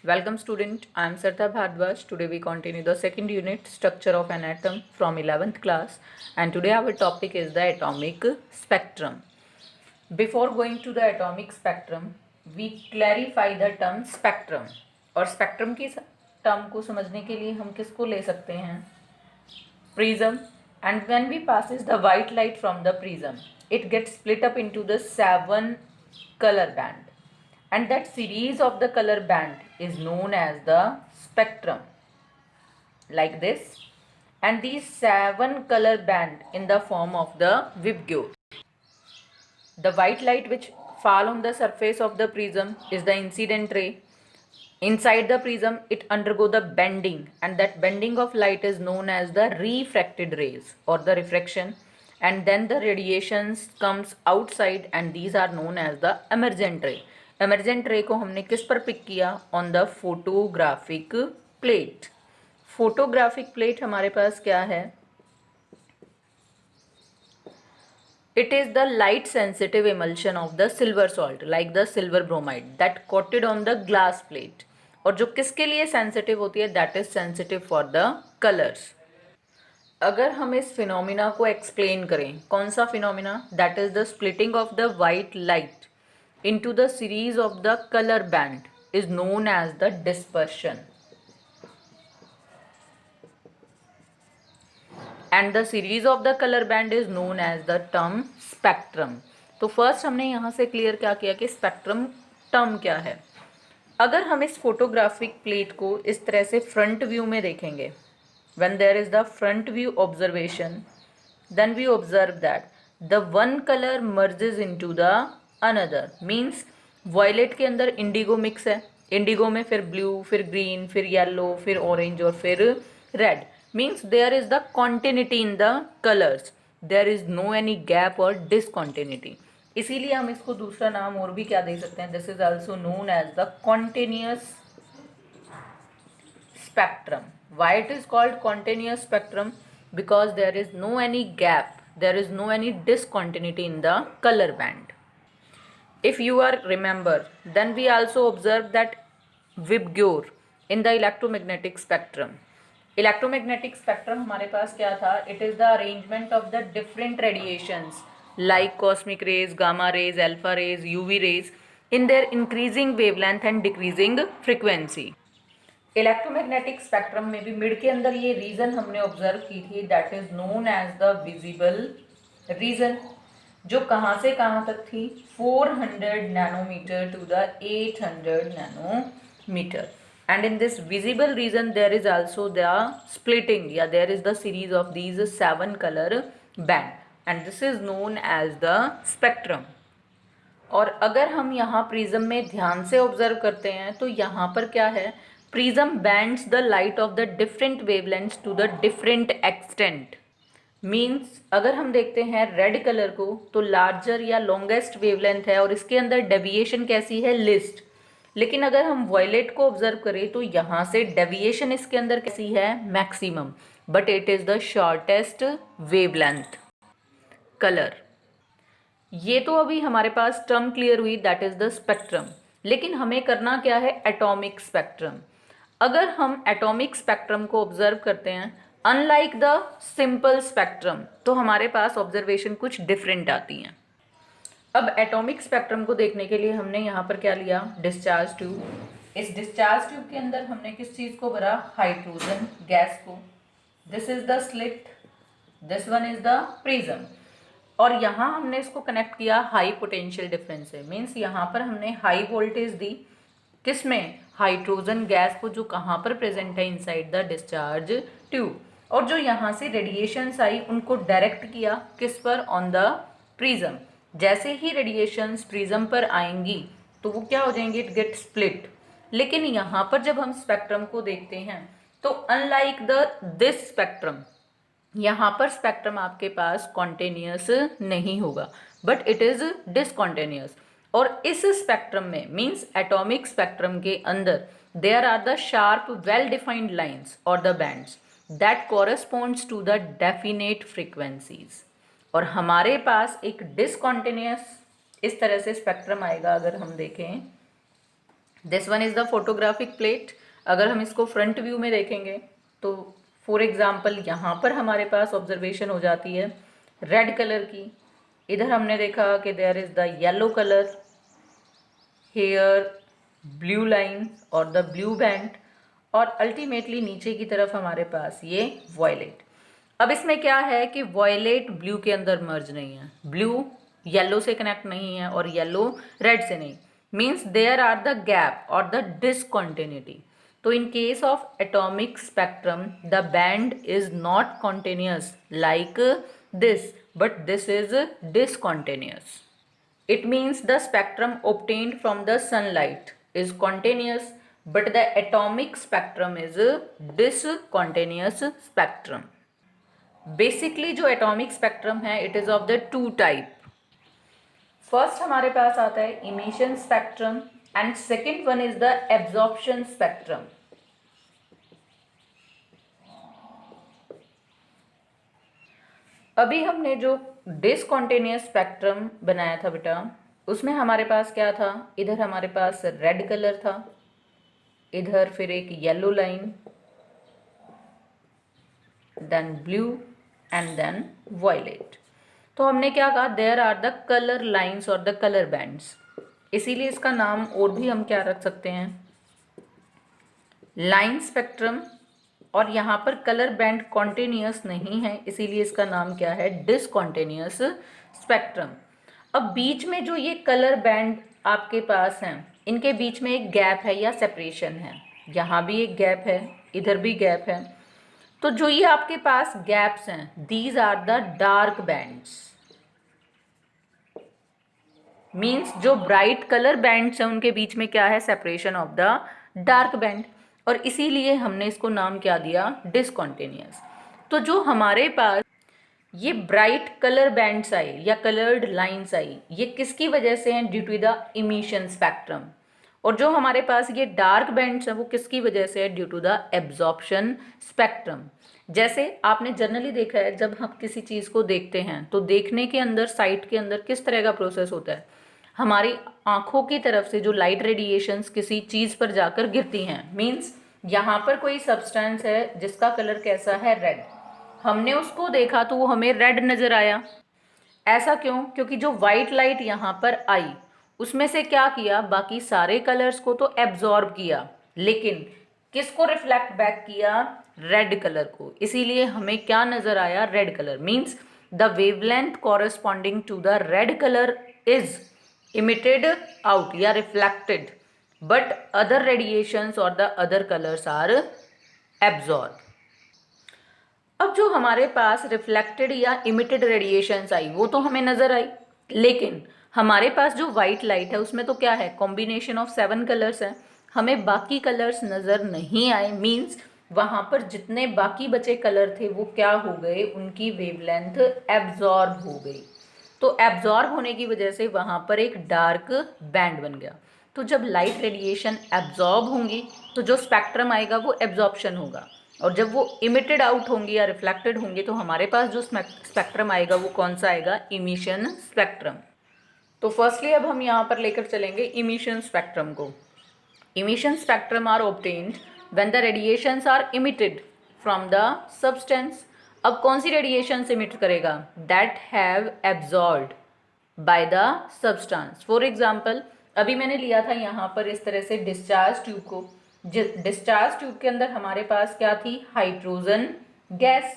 Welcome student, I am Sarita Bhardwaj. Today we continue the second unit structure of an atom from 11th class, and today our topic is the atomic spectrum. Before going to the atomic spectrum, we clarify the term spectrum. और spectrum की term को समझने के लिए हम किसको ले सकते हैं? Prism. And when we passes the white light from the prism, it gets split up into the 7 color band. And that series of the color band is known as the spectrum, like this. And these 7 color band in the form of the Vibgyor. The white light which fall on the surface of the prism is the incident ray. Inside the prism, it undergo the bending, and that bending of light is known as the refracted rays or the refraction. And then the radiations comes outside, and these are known as the emergent ray. Emergent ray को हमने किस पर pick किया? On the photographic plate. Photographic plate हमारे पास क्या है? It is the light sensitive emulsion of the silver salt, like the silver bromide, that coated on the glass plate. और जो किसके लिए सेंसिटिव होती है? That is sensitive for the colours. अगर हम इस फिनोमिना को एक्सप्लेन करें, कौन सा phenomena? That is the splitting of the white light into the series of the colour band is known as the dispersion. And the series of the colour band is known as the term spectrum. तो first हमने यहाँ से clear क्या किया कि spectrum term क्या है. अगर हम इस फोटोग्राफिक प्लेट को इस तरह से फ्रंट व्यू में देखेंगे, when there is the front view observation, then we observe that the one colour merges into the another. Means violet के अंदर इंडिगो मिक्स है, इंडिगो में फिर ब्लू, फिर ग्रीन, फिर येलो, फिर ऑरेंज और फिर red. Means there is the continuity in the colours, there is no any gap और डिसकॉन्टिन्यूटी. इसीलिए हम इसको दूसरा नाम और भी क्या दे सकते हैं? This is also known as the continuous spectrum. Why it is called continuous spectrum? Because there is no any gap, there is no any discontinuity in the colour band. If you are remember, then we also observed that Vibgyor in the electromagnetic spectrum. Electromagnetic spectrum हमारे पास क्या था? It is the arrangement of the different radiations like cosmic rays, gamma rays, alpha rays, UV rays in their increasing wavelength and decreasing frequency. Electromagnetic spectrum में भी mid के अंदर ये reason हमने observe की थी, that is known as the visible region, जो कहाँ से कहाँ तक थी? 400 nanometer to the 800 nanometer. And in this visible region there is also the splitting, yeah, there is the series of these 7 color band, and this is known as the spectrum. और अगर हम यहाँ प्रिज्म में ध्यान से observe करते हैं तो यहाँ पर क्या है? Prism bends the light of the different wavelengths to the different extent. Means अगर हम देखते हैं रेड कलर को, तो लार्जर या लॉन्गेस्ट वेवलेंथ है और इसके अंदर डेविएशन कैसी है? लिस्ट. लेकिन अगर हम वॉयलेट को ऑब्जर्व करें तो यहाँ से डेविएशन इसके अंदर कैसी है? Maximum, but it is the shortest wavelength colour. ये तो अभी हमारे पास टर्म क्लियर हुई, दैट इज द स्पेक्ट्रम. लेकिन हमें करना क्या है? Atomic spectrum. अगर हम एटॉमिक स्पेक्ट्रम को ऑब्जर्व करते हैं, अनलाइक द सिंपल स्पेक्ट्रम, तो हमारे पास ऑब्जर्वेशन कुछ डिफरेंट आती हैं. अब एटॉमिक स्पेक्ट्रम को देखने के लिए हमने यहाँ पर क्या लिया? Discharge tube. इस डिस्चार्ज ट्यूब के अंदर हमने किस चीज़ को भरा? हाइड्रोजन गैस को. This is the slit, this one is the prism. और यहाँ हमने इसको कनेक्ट किया हाई पोटेंशियल डिफरेंस से. मीन्स यहाँ पर हमने हाई वोल्टेज दी, किस में? हाइड्रोजन गैस को, जो कहाँ पर प्रेजेंट है? Inside the discharge tube. और जो यहाँ से रेडिएशंस आई उनको डायरेक्ट किया किस पर? On the prism. जैसे ही रेडिएशंस प्रिज्म पर आएंगी तो वो क्या हो जाएंगे? It get split. लेकिन यहाँ पर जब हम स्पेक्ट्रम को देखते हैं तो अनलाइक दिस स्पेक्ट्रम, यहाँ पर स्पेक्ट्रम आपके पास कॉन्टिन्यूअस नहीं होगा, बट इट इज डिसकॉन्टिन्यूअस. और इस स्पेक्ट्रम में, मीन्स एटॉमिक स्पेक्ट्रम के अंदर, there are the sharp well defined lines और the bands that corresponds to the definite frequencies. और हमारे पास एक डिसकॉन्टिन्यूअस इस तरह से स्पेक्ट्रम आएगा. अगर हम देखें this one is the photographic plate. अगर हम इसको फ्रंट व्यू में देखेंगे तो फॉर एग्जाम्पल यहाँ पर हमारे पास ऑब्जर्वेशन हो जाती है रेड कलर की। इधर हमने देखा कि there is the yellow colour, here blue line और द ब्लू बैंड, और अल्टीमेटली नीचे की तरफ हमारे पास ये वॉयलेट। अब इसमें क्या है कि वॉयलेट ब्लू के अंदर मर्ज नहीं है, ब्लू येलो से कनेक्ट नहीं है और येलो रेड से नहीं, means there are the gap और द डिसकॉन्टिन्यूटी। तो in case of atomic spectrum the band is not continuous like this, but this is discontinuous. It means the spectrum obtained from the sunlight is continuous, but the atomic spectrum is a discontinuous spectrum. Basically जो atomic spectrum है it is of the two type. First हमारे पास आता है emission spectrum and second one is the absorption spectrum. अभी हमने जो discontinuous spectrum बनाया था बेटा, उसमें हमारे पास क्या था, इधर हमारे पास रेड कलर था, इधर फिर एक yellow line, then blue and then violet. तो हमने क्या कहा, there are the colour lines और द कलर बैंड्स, इसीलिए इसका नाम और भी हम क्या रख सकते हैं, लाइन स्पेक्ट्रम। और यहाँ पर कलर बैंड कॉन्टिन्यूस नहीं है, इसीलिए इसका नाम क्या है, डिसकॉन्टिन्यूस स्पेक्ट्रम। अब बीच में जो ये कलर बैंड आपके पास हैं, इनके बीच में एक गैप है या सेपरेशन है, यहाँ भी एक गैप है, इधर भी गैप है। तो जो ये आपके पास गैप्स हैं, these are the dark bands. Means जो ब्राइट कलर बैंड्स हैं उनके बीच में क्या है, separation of the dark band, और इसीलिए हमने इसको नाम क्या दिया, डिसकॉन्टिन्यूस। तो जो हमारे पास ये ब्राइट कलर बैंड्स आई या कलर्ड लाइंस आई, ये किसकी वजह से हैं, due to the emission spectrum. और जो हमारे पास ये डार्क बैंड्स हैं वो किसकी वजह से है, due to the absorption spectrum. जैसे आपने जनरली देखा है, जब हम किसी चीज़ को देखते हैं तो देखने के अंदर, साइट के अंदर किस तरह का प्रोसेस होता है, हमारी आंखों की तरफ से जो लाइट रेडिएशंस किसी चीज़ पर जाकर गिरती हैं, मीन्स यहाँ पर कोई सब्सटेंस है जिसका कलर कैसा है, रेड, हमने उसको देखा तो वो हमें रेड नज़र आया। ऐसा क्यों, क्योंकि जो वाइट लाइट यहाँ पर आई उसमें से क्या किया, बाकी सारे कलर्स को तो एब्जॉर्ब किया, लेकिन किसको रिफ्लेक्ट बैक किया, रेड कलर को, इसीलिए हमें क्या नज़र आया, red colour. Means the wavelength corresponding to the red colour is emitted out या reflected, but other radiations or the other colors are absorbed. अब जो हमारे पास रिफ्लेक्टेड या इमिटेड रेडिएशंस आई वो तो हमें नज़र आई, लेकिन हमारे पास जो वाइट लाइट है उसमें तो क्या है, कॉम्बिनेशन ऑफ 7 कलर्स है, हमें बाकी कलर्स नज़र नहीं आए। मीन्स वहाँ पर जितने बाकी बचे कलर थे वो क्या हो गए, उनकी वेवलेंथ एब्जॉर्ब हो गई। तो एब्जॉर्ब होने की वजह से वहाँ पर एक डार्क बैंड बन गया। तो जब लाइट रेडिएशन एब्जॉर्ब होंगी तो जो स्पेक्ट्रम आएगा वो एब्जॉर्प्शन होगा, और जब वो इमिटेड आउट होंगी या रिफ्लेक्टेड होंगी तो हमारे पास जो स्पेक्ट्रम आएगा वो कौन सा आएगा, इमिशन स्पेक्ट्रम। तो फर्स्टली अब हम यहाँ पर लेकर चलेंगे इमिशन स्पेक्ट्रम को। Emission spectrum are obtained when the radiations are emitted from the substance. अब कौन सी रेडिएशन इमिट करेगा, that have absorbed by the substance. For example अभी मैंने लिया था यहाँ पर इस तरह से डिस्चार्ज ट्यूब को, डिस्चार्ज ट्यूब के अंदर हमारे पास क्या थी, हाइड्रोजन गैस,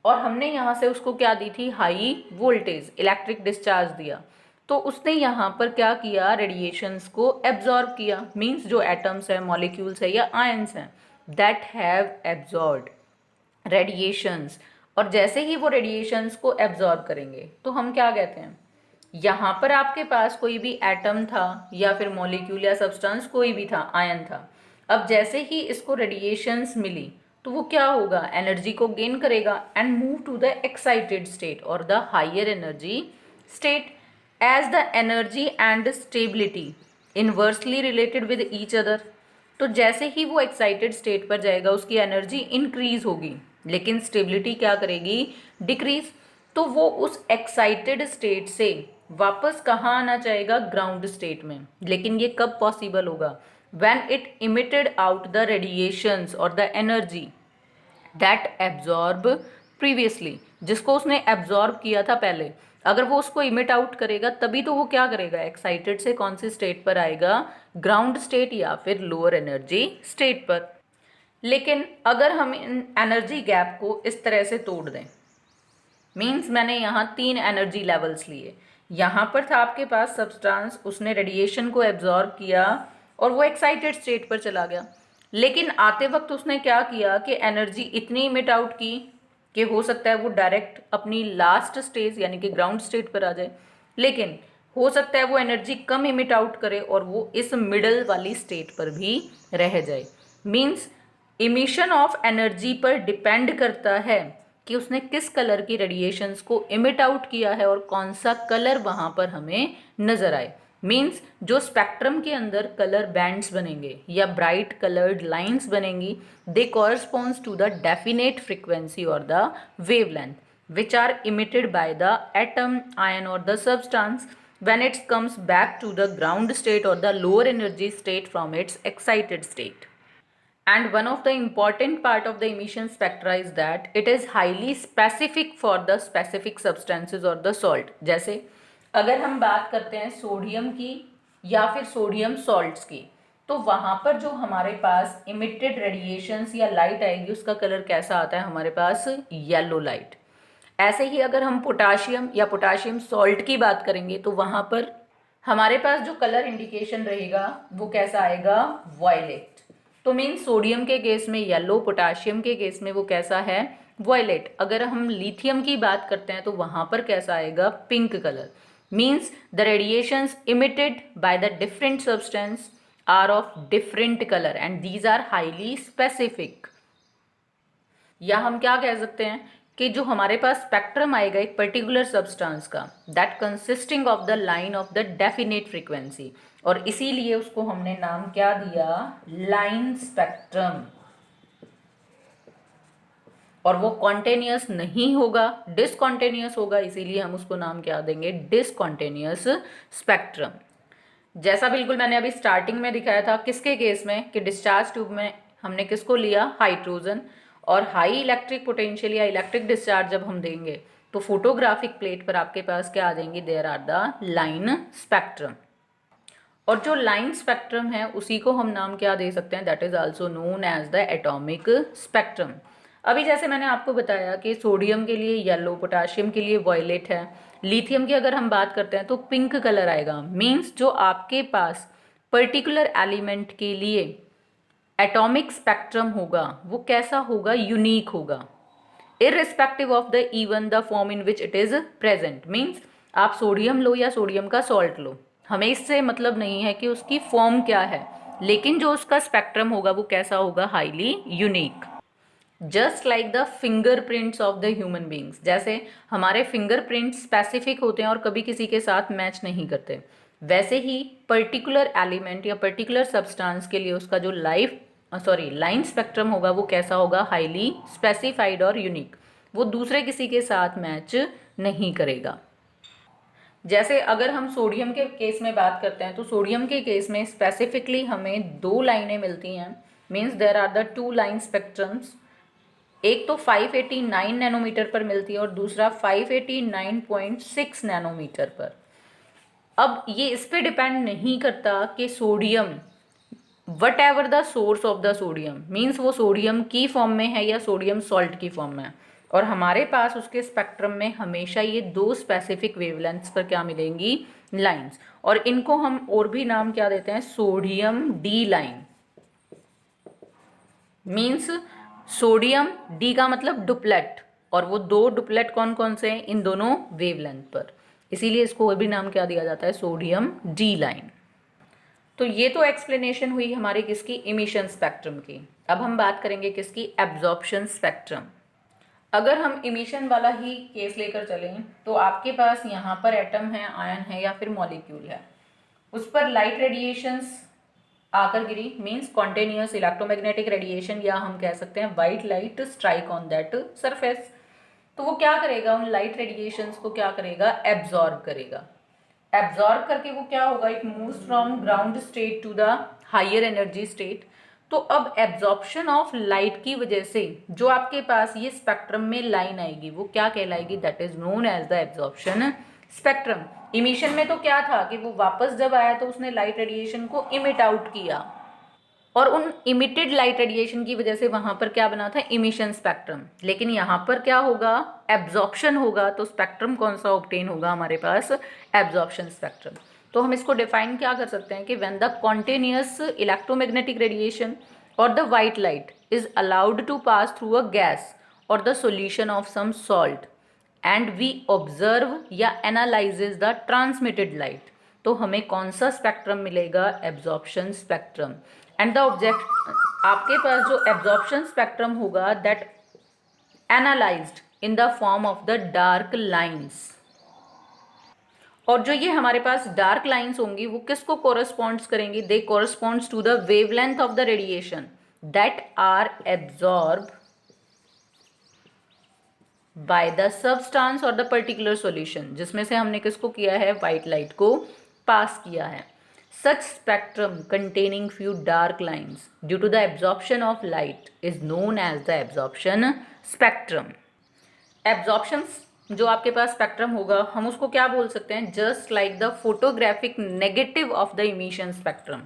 और हमने यहाँ से उसको क्या दी थी, हाई वोल्टेज इलेक्ट्रिक डिस्चार्ज दिया। तो उसने यहाँ पर क्या किया, रेडिएशंस को एब्जॉर्ब किया। मीन्स जो एटम्स हैं, मॉलिक्यूल्स है या आयंस हैं, दैट हैव एब्जॉर्ब्ड रेडिएशंस। और जैसे ही वो रेडिएशंस को एब्जॉर्ब करेंगे तो हम क्या कहते हैं, यहाँ पर आपके पास कोई भी एटम था या फिर मॉलिक्यूल या सब्सटेंस कोई भी था, आयन था, अब जैसे ही इसको रेडिएशंस मिली तो वो क्या होगा, एनर्जी को गेन करेगा and move to the excited state और the higher energy state, as the energy and stability inversely related with each other. तो जैसे ही वो एक्साइटेड स्टेट पर जाएगा उसकी एनर्जी इंक्रीज होगी, लेकिन स्टेबिलिटी क्या करेगी, डिक्रीज। तो वो उस एक्साइटेड स्टेट से वापस कहाँ आना चाहेगा, ग्राउंड स्टेट में। लेकिन ये कब पॉसिबल होगा, when it emitted out the radiations or the energy that absorb previously, जिसको उसने एब्जॉर्ब किया था पहले, अगर वो उसको इमिट आउट करेगा तभी तो वो क्या करेगा, एक्साइटेड से कौन सी स्टेट पर आएगा, ग्राउंड स्टेट या फिर लोअर एनर्जी स्टेट पर। लेकिन अगर हम इन एनर्जी गैप को इस तरह से तोड़ दें, मीन्स मैंने यहाँ 3 एनर्जी लेवल्स लिए, यहाँ पर था आपके पास सब्सटेंस, उसने रेडिएशन को एब्जॉर्ब किया और वो एक्साइटेड स्टेट पर चला गया। लेकिन आते वक्त उसने क्या किया कि एनर्जी इतनी इमिट आउट की कि हो सकता है वो डायरेक्ट अपनी लास्ट स्टेज यानी कि ग्राउंड स्टेट पर आ जाए, लेकिन हो सकता है वो एनर्जी कम इमिट आउट करे और वो इस मिडल वाली स्टेट पर भी रह जाए। मीन्स इमिशन ऑफ एनर्जी पर डिपेंड करता है कि उसने किस कलर की रेडिएशंस को इमिट आउट किया है और कौन सा कलर वहाँ पर हमें नज़र आए। मीन्स जो स्पेक्ट्रम के अंदर कलर बैंड्स बनेंगे या ब्राइट कलर्ड लाइंस बनेंगी, they corresponds to the definite frequency और the wavelength which are emitted by the atom, ion or the substance when it comes back to the ground state or the lower energy state from its excited state. And one of the important part of the emission spectra is that it is highly specific for the specific substances or the salt. जैसे अगर हम बात करते हैं sodium की या फिर sodium salts की, तो वहाँ पर जो हमारे पास इमिटेड रेडिएशंस या लाइट आएगी उसका कलर कैसा आता है, हमारे पास येलो लाइट। ऐसे ही अगर हम पोटाशियम या पोटाशियम सॉल्ट की बात करेंगे तो वहाँ पर हमारे पास जो कलर इंडिकेशन रहेगा वो कैसा आएगा, वॉयलेट। तो मीन सोडियम के केस में येलो, पोटाशियम के केस में वो कैसा है, वॉयलेट। अगर हम लिथियम की बात करते हैं तो वहाँ पर कैसा आएगा, pink colour. Means the radiations emitted by the different substance are of different colour and these are highly specific. या हम क्या कह सकते हैं कि जो हमारे पास स्पेक्ट्रम आएगा एक पर्टिकुलर सब्सटेंस का, that consisting of the line of the definite frequency, और इसीलिए उसको हमने नाम क्या दिया, लाइन स्पेक्ट्रम। और वो कॉन्टिन्यूस नहीं होगा, डिसकॉन्टिन्यूस होगा, इसीलिए हम उसको नाम क्या देंगे, डिसकॉन्टिन्यूस स्पेक्ट्रम। जैसा बिल्कुल मैंने अभी स्टार्टिंग में दिखाया था किसके केस में, कि डिस्चार्ज ट्यूब में हमने किसको लिया, हाइड्रोजन, और हाई इलेक्ट्रिक पोटेंशियल या इलेक्ट्रिक डिस्चार्ज जब हम देंगे तो फोटोग्राफिक प्लेट पर आपके पास क्या आ जाएंगी, there are the line spectrum. और जो लाइन स्पेक्ट्रम है उसी को हम नाम क्या दे सकते हैं, that is also known as the atomic spectrum. अभी जैसे मैंने आपको बताया कि सोडियम के लिए येलो, पोटाशियम के लिए वॉयलेट है, लिथियम की अगर हम बात करते हैं तो पिंक कलर आएगा। मीन्स जो आपके पास पर्टिकुलर एलिमेंट के लिए एटॉमिक स्पेक्ट्रम होगा वो कैसा होगा, यूनिक होगा, irrespective of the even the form in which it is present. Means आप सोडियम लो या सोडियम का सॉल्ट लो, हमें इससे मतलब नहीं है कि उसकी फॉर्म क्या है, लेकिन जो उसका स्पेक्ट्रम होगा वो कैसा होगा, highly unique. Just like the fingerprints of the human beings, जैसे हमारे फिंगरप्रिंट्स स्पेसिफिक होते हैं और कभी किसी के साथ मैच नहीं करते, वैसे ही पर्टिकुलर एलिमेंट या पर्टिकुलर सब्सटेंस के लिए उसका जो लाइन स्पेक्ट्रम होगा वो कैसा होगा, हाईली स्पेसिफाइड और यूनिक, वो दूसरे किसी के साथ मैच नहीं करेगा। जैसे अगर हम सोडियम के केस में बात करते हैं तो सोडियम के केस में स्पेसिफिकली हमें 2 लाइनें मिलती हैं। Means there are the 2 line spectrums, एक तो 589 नैनोमीटर पर मिलती है और दूसरा 589.6 नैनोमीटर पर। अब ये इस पे डिपेंड नहीं करता कि sodium, what ever the source of the sodium, means वो सोडियम की फॉर्म में है या सोडियम सॉल्ट की फॉर्म में है, और हमारे पास उसके स्पेक्ट्रम में हमेशा ये 2 स्पेसिफिक वेवलेंथ्स पर क्या मिलेंगी, लाइंस, और इनको हम और भी नाम क्या देते हैं, sodium D line. Means sodium D का मतलब डुप्लेट, और वो 2 डुप्लेट कौन कौन से हैं, इन दोनों वेवलेंथ पर, इसीलिए इसको और भी नाम क्या दिया जाता है, सोडियम डी लाइन। तो ये तो एक्सप्लेनेशन हुई हमारे किसकी, इमिशन स्पेक्ट्रम की। अब हम बात करेंगे किसकी, एब्जॉर्प्शन स्पेक्ट्रम। अगर हम इमिशन वाला ही केस लेकर चलें तो आपके पास यहाँ पर एटम है, आयन है या फिर मॉलिक्यूल है, उस पर लाइट रेडिएशंस आकर गिरी, मीन्स कॉन्टिन्यूस इलेक्ट्रोमैग्नेटिक रेडिएशन, या हम कह सकते हैं white light strike on that surface. तो वो क्या करेगा, उन लाइट रेडिएशंस को क्या करेगा, एब्जॉर्ब करेगा। एब्जॉर्ब करके वो क्या होगा, it moves from ground state to the higher energy state. तो अब एब्जॉर्प्शन ऑफ लाइट की वजह से जो आपके पास ये स्पेक्ट्रम में लाइन आएगी वो क्या कहलाएगी, that is known as the absorption spectrum. Emission में तो क्या था कि वो वापस जब आया तो उसने लाइट रेडिएशन को इमिट आउट किया, और उन इमिटेड लाइट रेडिएशन की वजह से वहां पर क्या बना था, इमिशन स्पेक्ट्रम। लेकिन यहाँ पर क्या होगा, एब्जॉर्प्शन होगा, तो स्पेक्ट्रम कौन सा ऑब्टेन होगा हमारे पास, एब्जॉर्प्शन स्पेक्ट्रम। तो हम इसको डिफाइन क्या कर सकते हैं कि when the continuous electromagnetic radiation और the white light is allowed to pass through a gas और the solution of some salt and we observe या एनालाइजेज द ट्रांसमिटेड लाइट, तो हमें कौन सा स्पेक्ट्रम मिलेगा, absorption spectrum. And the object आपके पास जो एब्जॉर्प्शन स्पेक्ट्रम होगा that analysed in the form of the dark lines. और जो ये हमारे पास डार्क लाइंस होंगी वो किसको कोरस्पॉन्ड्स करेंगी, they corresponds to the wavelength of the radiation that are absorb by the substance और द पर्टिकुलर सॉल्यूशन, जिसमें से हमने किसको किया है, वाइट लाइट को पास किया है। Such spectrum containing few dark lines due to the absorption of light is known as the absorption spectrum. Absorption जो आपके पास स्पेक्ट्रम होगा हम उसको क्या बोल सकते हैं, just like the photographic negative of the emission spectrum.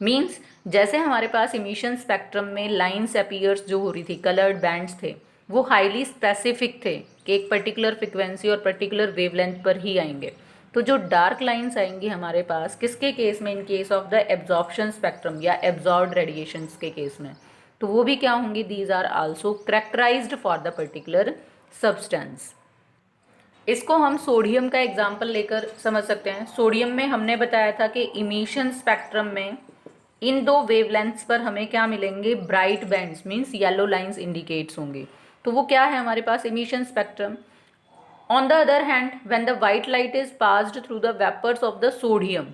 Means जैसे हमारे पास इमिशन स्पेक्ट्रम में लाइन्स अपीयर्स जो हो रही थी, कलर्ड बैंड्स थे, वो हाईली स्पेसिफिक थे कि एक पर्टिकुलर फ्रिक्वेंसी और पर्टिकुलर वेवलेंथ पर ही आएंगे। तो जो डार्क लाइंस आएंगी हमारे पास किसके केस में, in case of the absorption spectrum या एब्जॉर्ब्ड रेडिएशंस के केस में, तो वो भी क्या होंगी, these are also characterized for the particular substance. इसको हम सोडियम का एग्जाम्पल लेकर समझ सकते हैं। सोडियम में हमने बताया था कि इमिशन स्पेक्ट्रम में इन दो वेवलेंथ्स पर हमें क्या मिलेंगे, bright bands, means yellow lines indicates होंगे। तो वो क्या है हमारे पास, emission spectrum. On the other hand, when the white light is passed through the vapors of the sodium,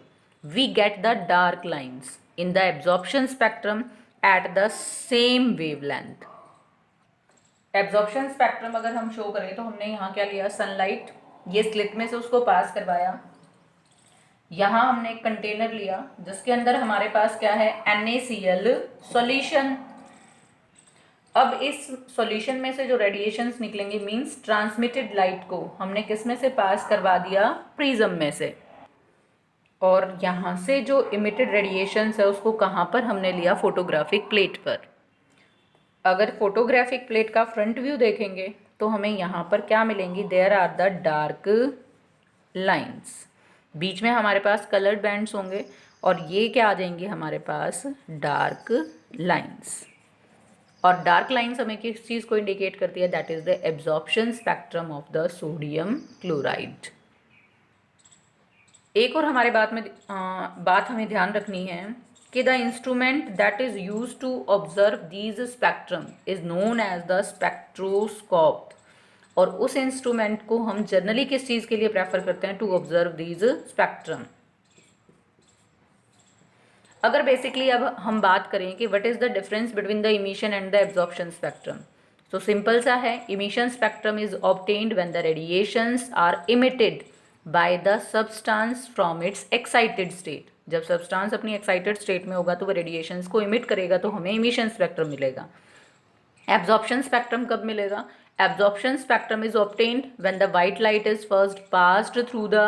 we get the dark lines in the absorption spectrum at the same wavelength. Absorption spectrum अगर हम show करें तो हमने यहाँ क्या लिया, sunlight, ये slit में से उसको पास करवाया। यहाँ हमने एक कंटेनर लिया जिसके अंदर हमारे पास क्या है, NaCl सॉल्यूशन। अब इस सॉल्यूशन में से जो रेडिएशंस निकलेंगे, मींस ट्रांसमिटेड लाइट को हमने किस में से पास करवा दिया, प्रिज्म में से। और यहाँ से जो इमिटेड रेडिएशंस है उसको कहाँ पर हमने लिया, फोटोग्राफिक प्लेट पर। अगर फोटोग्राफिक प्लेट का फ्रंट व्यू देखेंगे तो हमें यहाँ पर क्या मिलेंगी, there are the dark lines, बीच में हमारे पास कलर्ड बैंड्स होंगे और ये क्या आ जाएंगे हमारे पास, डार्क लाइंस। और डार्क लाइंस हमें किस चीज़ को इंडिकेट करती है, that is the absorption spectrum of the sodium chloride. एक और हमारे बात हमें ध्यान रखनी है कि the instrument that is use to observe these spectrum is known as the spectroscope. और उस इंस्ट्रूमेंट को हम जनरली किस चीज़ के लिए प्रेफर करते हैं, टू ऑब्जर्व दीज स्पेक्ट्रम। अगर बेसिकली अब हम बात करें कि what is the difference between the emission and the absorption spectrum, तो सिंपल सा है, emission spectrum is obtained when the radiations are emitted by the substance from its excited state. जब सब्सटेंस अपनी एक्साइटेड स्टेट में होगा तो वह radiations को इमिट करेगा, तो हमें इमिशन स्पेक्ट्रम मिलेगा। एब्जॉर्प्शन स्पेक्ट्रम कब मिलेगा, absorption spectrum is obtained when the white light is first passed through the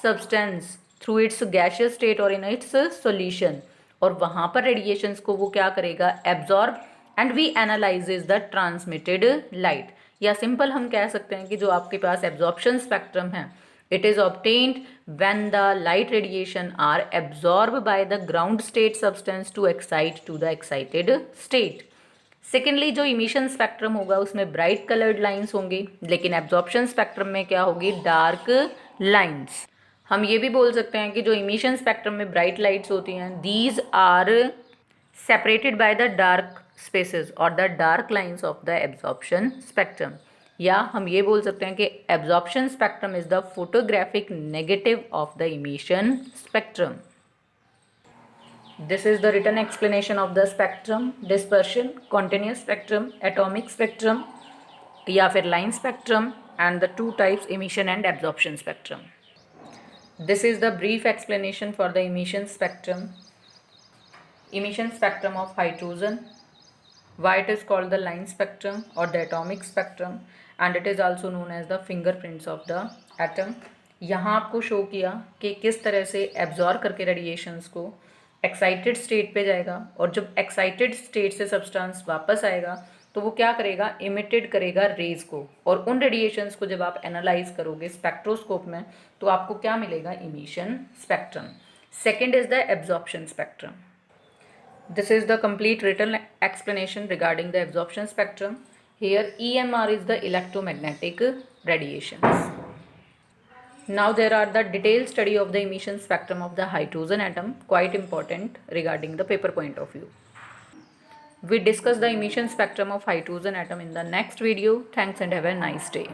substance through it's gaseous state और इन इट्स सॉल्यूशन, और वहाँ पर रेडिएशंस को वो क्या करेगा, absorb, and we analyses the transmitted light. या सिंपल हम कह सकते हैं कि जो आपके पास एब्जॉर्प्शन स्पेक्ट्रम है, it is obtained when the light radiation are absorb by the ground state substance to excite to the excited state. Secondly जो इमिशन स्पेक्ट्रम होगा उसमें ब्राइट कलर्ड लाइंस होंगी, लेकिन एब्जॉर्प्शन स्पेक्ट्रम में क्या होगी, डार्क लाइंस। हम ये भी बोल सकते हैं कि जो इमिशन स्पेक्ट्रम में ब्राइट लाइट्स होती हैं, these are separated by the dark spaces और the dark lines of the absorption spectrum. या हम ये बोल सकते हैं कि absorption spectrum is the photographic negative of the emission spectrum. This is the written explanation of the spectrum, dispersion, continuous spectrum, atomic spectrum या फिर line spectrum, and the two types emission and absorption spectrum. This is the brief explanation for the emission spectrum. emission spectrum of hydrogen, why it is called the line spectrum or the atomic spectrum, and it is also known as the fingerprints of the atom. यहाँ आपको show किया कि किस तरह से absorb करके radiations को excited state पे जाएगा, और जब एक्साइटेड स्टेट से सब्सटेंस वापस आएगा तो वो क्या करेगा, इमिटेड करेगा रेज को, और उन रेडिएशंस को जब आप एनालाइज करोगे स्पेक्ट्रोस्कोप में तो आपको क्या मिलेगा, emission spectrum. Second is the absorption spectrum. This is the complete written explanation regarding the absorption spectrum. Here EMR is the electromagnetic radiations. Now there are the detailed study of the emission spectrum of the hydrogen atom, quite important regarding the paper point of view. We discuss the emission spectrum of hydrogen atom in the next video. Thanks and have a nice day.